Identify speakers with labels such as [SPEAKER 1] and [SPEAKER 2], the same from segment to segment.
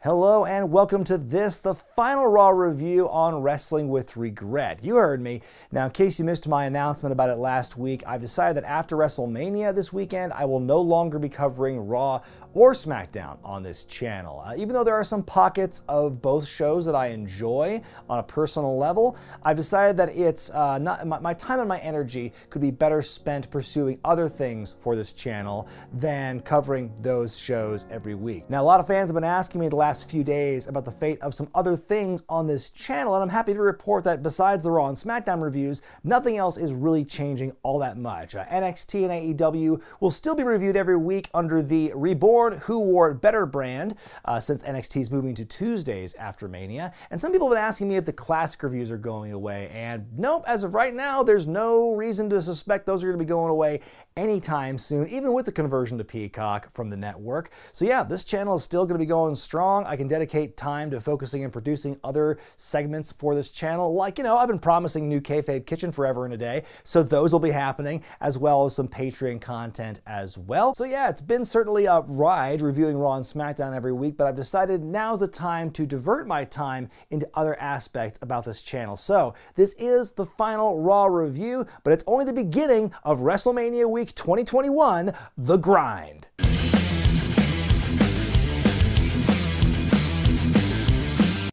[SPEAKER 1] Hello and welcome to this, the final Raw review on Wrestling with Regret. You heard me. Now, in case you missed my announcement about it last week, I've decided that after WrestleMania this weekend, I will no longer be covering Raw or SmackDown on this channel. Even though there are some pockets of both shows that I enjoy on a personal level, I've decided that it's my time and my energy could be better spent pursuing other things for this channel than covering those shows every week. Now, a lot of fans have been asking me the last few days about the fate of some other things on this channel, and I'm happy to report that besides the Raw and SmackDown reviews, nothing else is really changing all that much. NXT and AEW will still be reviewed every week under the Reborn Who Wore It Better brand, since NXT is moving to Tuesdays after Mania, and some people have been asking me if the classic reviews are going away, and nope, as of right now, there's no reason to suspect those are going to be going away anytime soon, even with the conversion to Peacock from the network. So yeah, this channel is still going to be going strong. I can dedicate time to focusing and producing other segments for this channel. Like, I've been promising new Kayfabe Kitchen forever and a day, so those will be happening, as well as some Patreon content as well. So yeah, it's been certainly a ride reviewing Raw and SmackDown every week, but I've decided now's the time to divert my time into other aspects about this channel. So this is the final Raw review, but it's only the beginning of WrestleMania Week 2021, The Grind.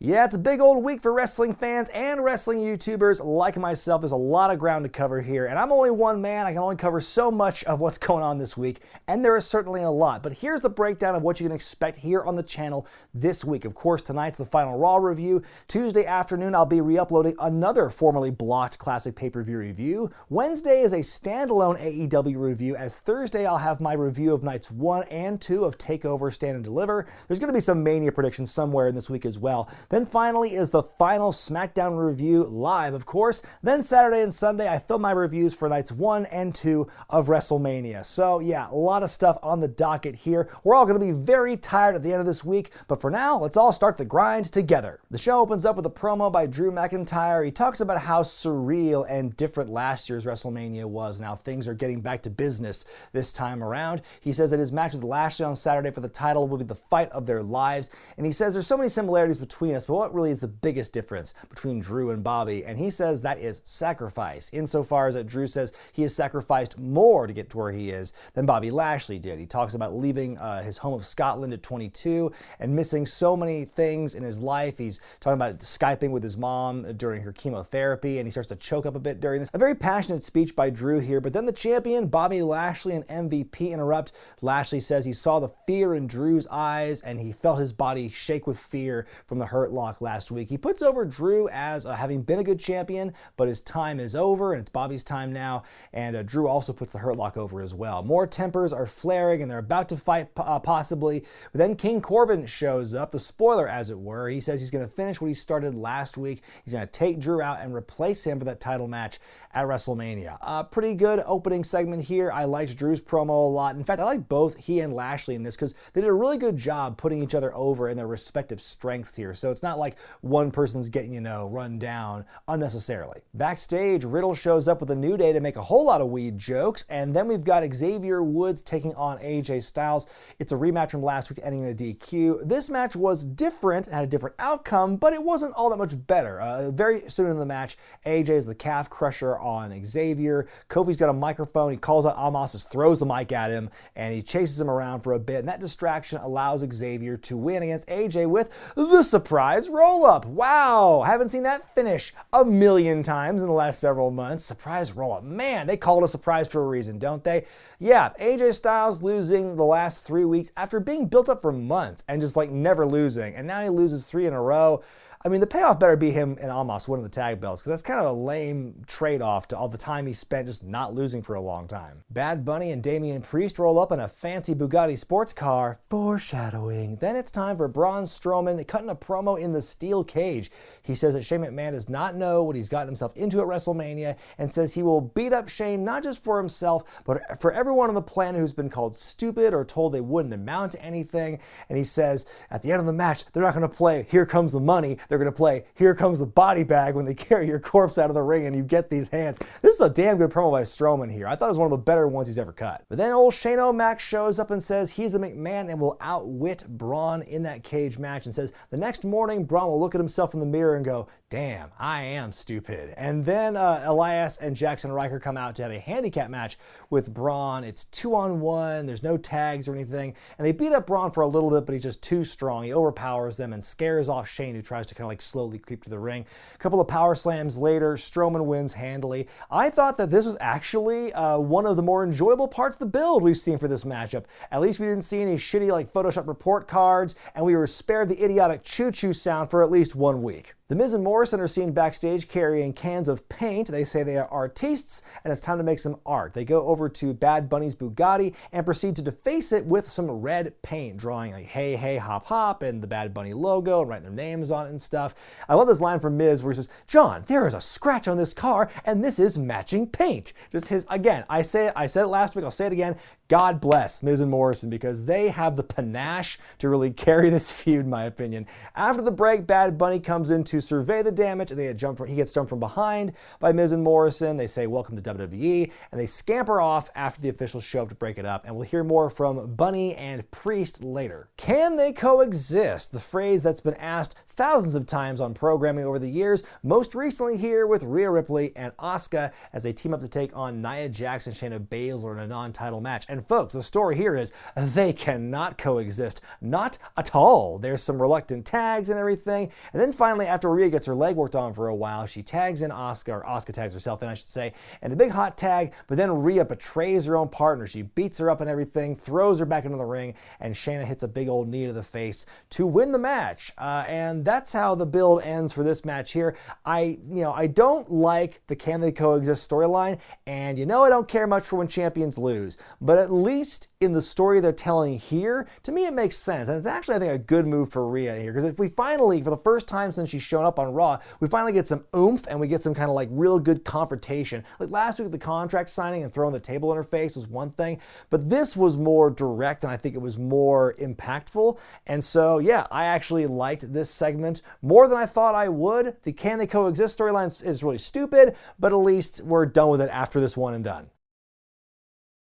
[SPEAKER 1] Yeah, it's a big old week for wrestling fans and wrestling YouTubers like myself. There's a lot of ground to cover here, and I'm only one man. I can only cover so much of what's going on this week, and there is certainly a lot. But here's the breakdown of what you can expect here on the channel this week. Of course, tonight's the final Raw review. Tuesday afternoon, I'll be re-uploading another formerly blocked classic pay-per-view review. Wednesday is a standalone AEW review, as Thursday I'll have my review of nights 1 and 2 of TakeOver Stand and Deliver. There's going to be some Mania predictions somewhere in this week as well. Then finally is the final SmackDown review live, of course. Then Saturday and Sunday, I film my reviews for nights 1 and 2 of WrestleMania. So yeah, a lot of stuff on the docket here. We're all going to be very tired at the end of this week, but for now, let's all start the grind together. The show opens up with a promo by Drew McIntyre. He talks about how surreal and different last year's WrestleMania was. Now things are getting back to business this time around. He says that his match with Lashley on Saturday for the title will be the fight of their lives, and he says there's so many similarities between us, but what really is the biggest difference between Drew and Bobby? And he says that is sacrifice, insofar as that Drew says he has sacrificed more to get to where he is than Bobby Lashley did. He talks about leaving his home of Scotland at 22 and missing so many things in his life. He's talking about Skyping with his mom during her chemotherapy, and he starts to choke up a bit during this. A very passionate speech by Drew here, but then the champion, Bobby Lashley, and MVP interrupt. Lashley says he saw the fear in Drew's eyes, and he felt his body shake with fear from the Hurt Lock last week. He puts over Drew as having been a good champion, but his time is over, and it's Bobby's time now, and Drew also puts the Hurt Lock over as well. More tempers are flaring, and they're about to fight possibly, but then King Corbin shows up, the spoiler as it were. He says he's going to finish what he started last week. He's going to take Drew out and replace him for that title match at WrestleMania. Pretty good opening segment here. I liked Drew's promo a lot. In fact, I like both he and Lashley in this because they did a really good job putting each other over in their respective strengths here. So it's not like one person's getting, run down unnecessarily. Backstage, Riddle shows up with a New Day to make a whole lot of weed jokes, and then we've got Xavier Woods taking on AJ Styles. It's a rematch from last week ending in a DQ. This match was different, had a different outcome, but it wasn't all that much better. Very soon in the match, AJ is the calf crusher on Xavier. Kofi's got a microphone. He calls out Amos, just throws the mic at him, and he chases him around for a bit, and that distraction allows Xavier to win against AJ with the surprise roll-up. Wow, haven't seen that finish a million times in the last several months. Surprise roll-up. Man, they call it a surprise for a reason, don't they? Yeah, AJ Styles losing the last 3 weeks after being built up for months and just never losing, and now he loses 3 in a row. I mean, the payoff better be him and Amos winning the tag belts, because that's kind of a lame trade-off to all the time he spent just not losing for a long time. Bad Bunny and Damien Priest roll up in a fancy Bugatti sports car, foreshadowing. Then it's time for Braun Strowman cutting a promo in the steel cage. He says that Shane McMahon does not know what he's gotten himself into at WrestleMania, and says he will beat up Shane not just for himself, but for everyone on the planet who's been called stupid or told they wouldn't amount to anything. And he says, at the end of the match, they're not going to play Here Comes the Money. they're going to play Here Comes the Body Bag when they carry your corpse out of the ring and you get these hands. This is a damn good promo by Strowman here. I thought it was one of the better ones he's ever cut. But then old Shane O'Mac shows up and says he's a McMahon and will outwit Braun in that cage match, and says the next morning Braun will look at himself in the mirror and go, damn, I am stupid. And then Elias and Jackson Ryker come out to have a handicap match with Braun. It's 2-on-1. There's no tags or anything. And they beat up Braun for a little bit, but he's just too strong. He overpowers them and scares off Shane, who tries to kind of like slowly creep to the ring. A couple of power slams later, Strowman wins handily. I thought that this was actually one of the more enjoyable parts of the build we've seen for this matchup. At least we didn't see any shitty like Photoshop report cards, and we were spared the idiotic choo-choo sound for at least 1 week. The Miz and Morrison are seen backstage carrying cans of paint. They say they are artistes and it's time to make some art. They go over to Bad Bunny's Bugatti and proceed to deface it with some red paint, drawing like hey, hey, hop, hop and the Bad Bunny logo and writing their names on it and stuff. I love this line from Miz where he says, John, there is a scratch on this car and this is matching paint. Just his, again, I said it last week, I'll say it again. God bless Miz and Morrison because they have the panache to really carry this feud, in my opinion. After the break, Bad Bunny comes in to survey the damage. He gets jumped from behind by Miz and Morrison. They say, welcome to WWE, and they scamper off after the officials show up to break it up. And we'll hear more from Bunny and Priest later. Can they coexist? The phrase that's been asked thousands of times on programming over the years, most recently here with Rhea Ripley and Asuka as they team up to take on Nia Jax and Shayna Baszler in a non-title match. And folks, the story here is they cannot coexist. Not at all. There's some reluctant tags and everything. And then finally, after Rhea gets her leg worked on for a while, she tags in Asuka, or Asuka tags herself in, I should say, and the big hot tag, but then Rhea betrays her own partner. She beats her up and everything, throws her back into the ring, and Shayna hits a big old knee to the face to win the match. And that's how the build ends for this match here. I don't like the can they coexist storyline, and I don't care much for when champions lose, but at least in the story they're telling here, to me it makes sense. And it's actually, I think, a good move for Rhea here, because if we finally, for the first time since she's shown up on Raw, we finally get some oomph and we get some kind of like real good confrontation. Like last week with the contract signing and throwing the table in her face was one thing, but this was more direct and I think it was more impactful. And so, yeah, I actually liked this segment more than I thought I would. The can they coexist storyline is really stupid, but at least we're done with it after this one and done.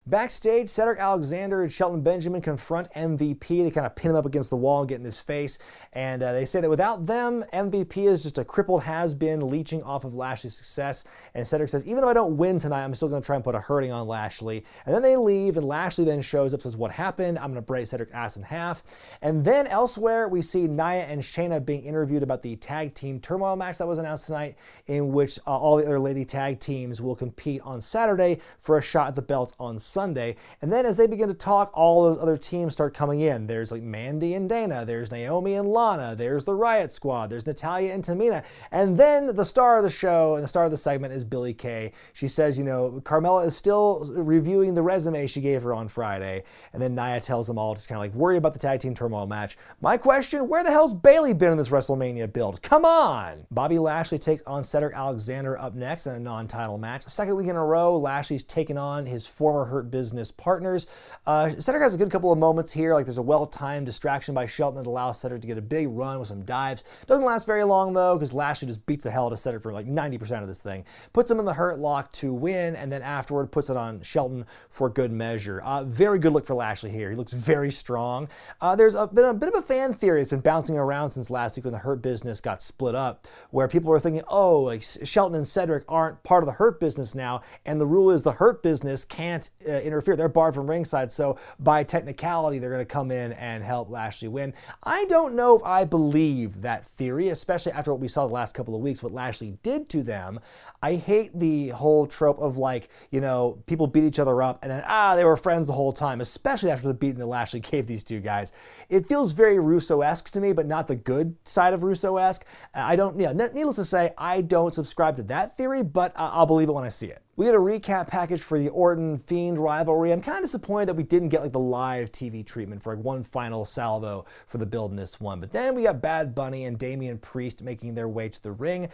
[SPEAKER 1] Backstage, Cedric Alexander and Shelton Benjamin confront MVP. They kind of pin him up against the wall and get in his face. And they say that without them, MVP is just a crippled has-been leeching off of Lashley's success. And Cedric says, even if I don't win tonight, I'm still going to try and put a hurting on Lashley. And then they leave, and Lashley then shows up, says, what happened? I'm going to break Cedric's ass in half. And then elsewhere, we see Nia and Shayna being interviewed about the tag team turmoil match that was announced tonight, in which all the other lady tag teams will compete on Saturday for a shot at the belts on Sunday. And then as they begin to talk, all those other teams start coming in. There's like Mandy and Dana, there's Naomi and Lana, there's the Riot Squad, there's Natalya and Tamina. And then the star of the show and the star of the segment is Billie Kay. She says, Carmella is still reviewing the resume she gave her on Friday. And then Nia tells them all to kind of like worry about the tag team turmoil match. My question, where the hell's Bayley been in this WrestleMania build? Come on! Bobby Lashley takes on Cedric Alexander up next in a non-title match. Second week in a row, Lashley's taken on his former Hurt Business partners. Cedric has a good couple of moments here, like there's a well-timed distraction by Shelton that allows Cedric to get a big run with some dives. Doesn't last very long though, because Lashley just beats the hell out of Cedric for like 90% of this thing. Puts him in the Hurt Lock to win, and then afterward puts it on Shelton for good measure. Very good look for Lashley here. He looks very strong. There's been a bit of a fan theory that's been bouncing around since last week when the Hurt Business got split up, where people were thinking, oh, like Shelton and Cedric aren't part of the Hurt Business now, and the rule is the Hurt Business can't interfere. They're barred from ringside, so by technicality, they're going to come in and help Lashley win. I don't know if I believe that theory, especially after what we saw the last couple of weeks, what Lashley did to them. I hate the whole trope of like, people beat each other up and then, they were friends the whole time, especially after the beating that Lashley gave these two guys. It feels very Russo-esque to me, but not the good side of Russo-esque. Needless to say, I don't subscribe to that theory, but I'll believe it when I see it. We get a recap package for the Orton-Fiend rivalry. I'm kind of disappointed that we didn't get like the live TV treatment for like one final salvo for the build in this one. But then we got Bad Bunny and Damien Priest making their way to the ring.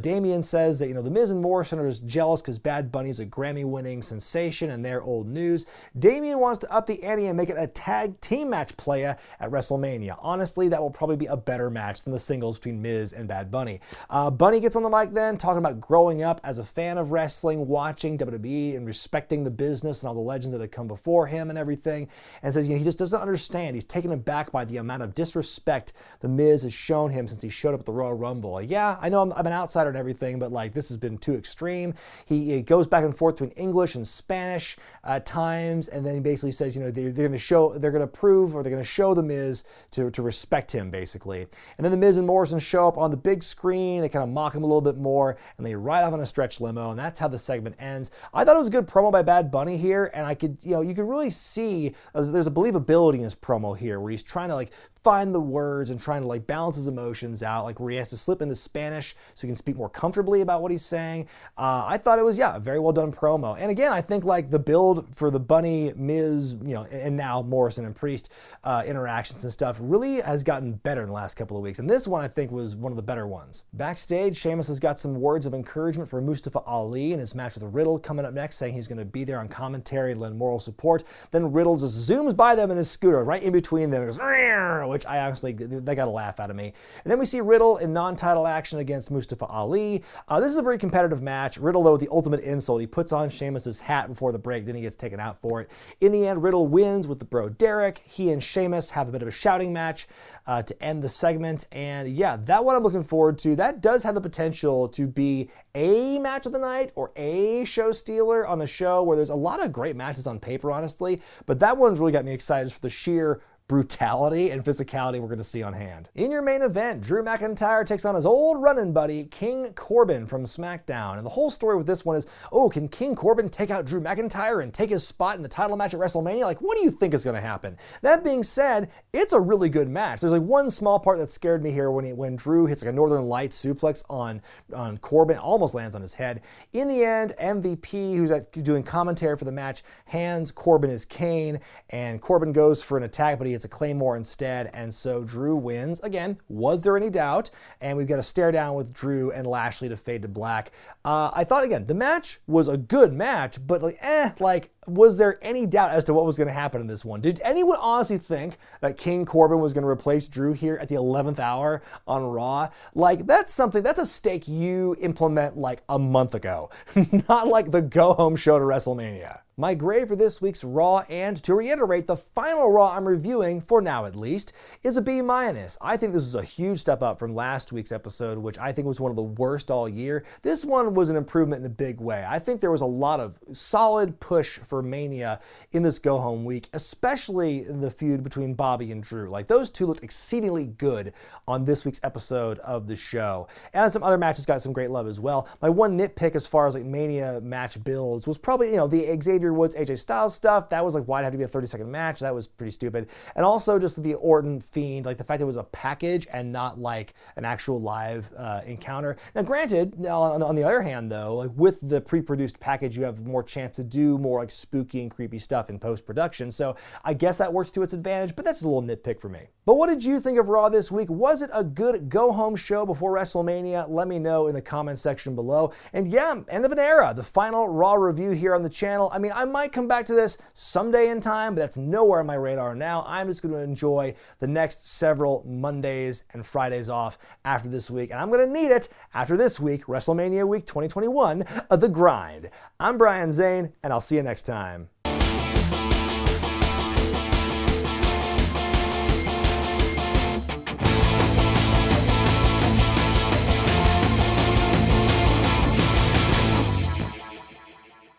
[SPEAKER 1] Damien says that, the Miz and Morrison are just jealous because Bad Bunny's a Grammy-winning sensation and they're old news. Damien wants to up the ante and make it a tag team match playa at WrestleMania. Honestly, that will probably be a better match than the singles between Miz and Bad Bunny. Bunny gets on the mic then, talking about growing up as a fan of wrestling, watching WWE and respecting the business and all the legends that had come before him and everything, and says he just doesn't understand. He's taken aback by the amount of disrespect the Miz has shown him since he showed up at the Royal Rumble. Yeah, I know I'm an outsider and everything, but like this has been too extreme. He goes back and forth between English and Spanish at times, and then he basically says they're going to show the Miz to respect him basically. And then the Miz and Morrison show up on the big screen. They kind of mock him a little bit more, and they ride off on a stretch limo, and that's how the segment ends. I thought it was a good promo by Bad Bunny here, and I could, you could really see there's a believability in his promo here where he's trying to like find the words and trying to like balance his emotions out, like where he has to slip into Spanish so he can speak more comfortably about what he's saying. I thought it was, a very well done promo. And again, I think like the build for the Bunny, Miz, and now Morrison and Priest interactions and stuff really has gotten better in the last couple of weeks. And this one I think was one of the better ones. Backstage, Sheamus has got some words of encouragement for Mustafa Ali in his match with Riddle coming up next, saying he's going to be there on commentary and lend moral support. Then Riddle just zooms by them in his scooter right in between them and goes, which I actually, they got a laugh out of me. And then we see Riddle in non-title action against Mustafa Ali. This is a very competitive match. Riddle, though, with the ultimate insult, he puts on Sheamus's hat before the break, then he gets taken out for it. In the end, Riddle wins with the bro Derek. He and Sheamus have a bit of a shouting match to end the segment. And yeah, that one I'm looking forward to. That does have the potential to be a match of the night or a show stealer on the show, where there's a lot of great matches on paper, honestly. But that one's really got me excited for the sheer brutality and physicality we're going to see on hand. In your main event, Drew McIntyre takes on his old running buddy, King Corbin from SmackDown. And the whole story with this one is, can King Corbin take out Drew McIntyre and take his spot in the title match at WrestleMania? Like, what do you think is going to happen? That being said, it's a really good match. There's like one small part that scared me here when Drew hits like a Northern Lights suplex on Corbin, almost lands on his head. In the end, MVP, who's doing commentary for the match, hands Corbin his cane, and Corbin goes for an attack, but he hits a Claymore instead, and so Drew wins. Again, was there any doubt? And we've got a stare down with Drew and Lashley to fade to black. I thought, again, the match was a good match, but was there any doubt as to what was going to happen in this one? Did anyone honestly think that King Corbin was going to replace Drew here at the 11th hour on Raw? Like, that's a stake you implement like a month ago, not like the go-home show to WrestleMania. My grade for this week's Raw, and to reiterate, the final Raw I'm reviewing, for now at least, is a B-. I think this is a huge step up from last week's episode, which I think was one of the worst all year. This one was an improvement in a big way. I think there was a lot of solid push for Mania in this go-home week, especially the feud between Bobby and Drew. Like, those two looked exceedingly good on this week's episode of the show. And some other matches got some great love as well. My one nitpick as far as like Mania match builds was probably, the Xavier Woods AJ Styles stuff. That was like, why'd it have to be a 30-second match? That was pretty stupid. And also just the Orton Fiend, like the fact that it was a package and not like an actual live encounter. Now granted, on the other hand though, like with the pre-produced package, you have more chance to do more like spooky and creepy stuff in post-production. So I guess that works to its advantage, but that's a little nitpick for me. But what did you think of Raw this week? Was it a good go-home show before WrestleMania? Let me know in the comment section below. And yeah, end of an era, the final Raw review here on the channel. I mean, I might come back to this someday in time, but that's nowhere on my radar now. I'm just going to enjoy the next several Mondays and Fridays off after this week, and I'm going to need it after this week, WrestleMania Week 2021, The Grind. I'm Brian Zane, and I'll see you next time.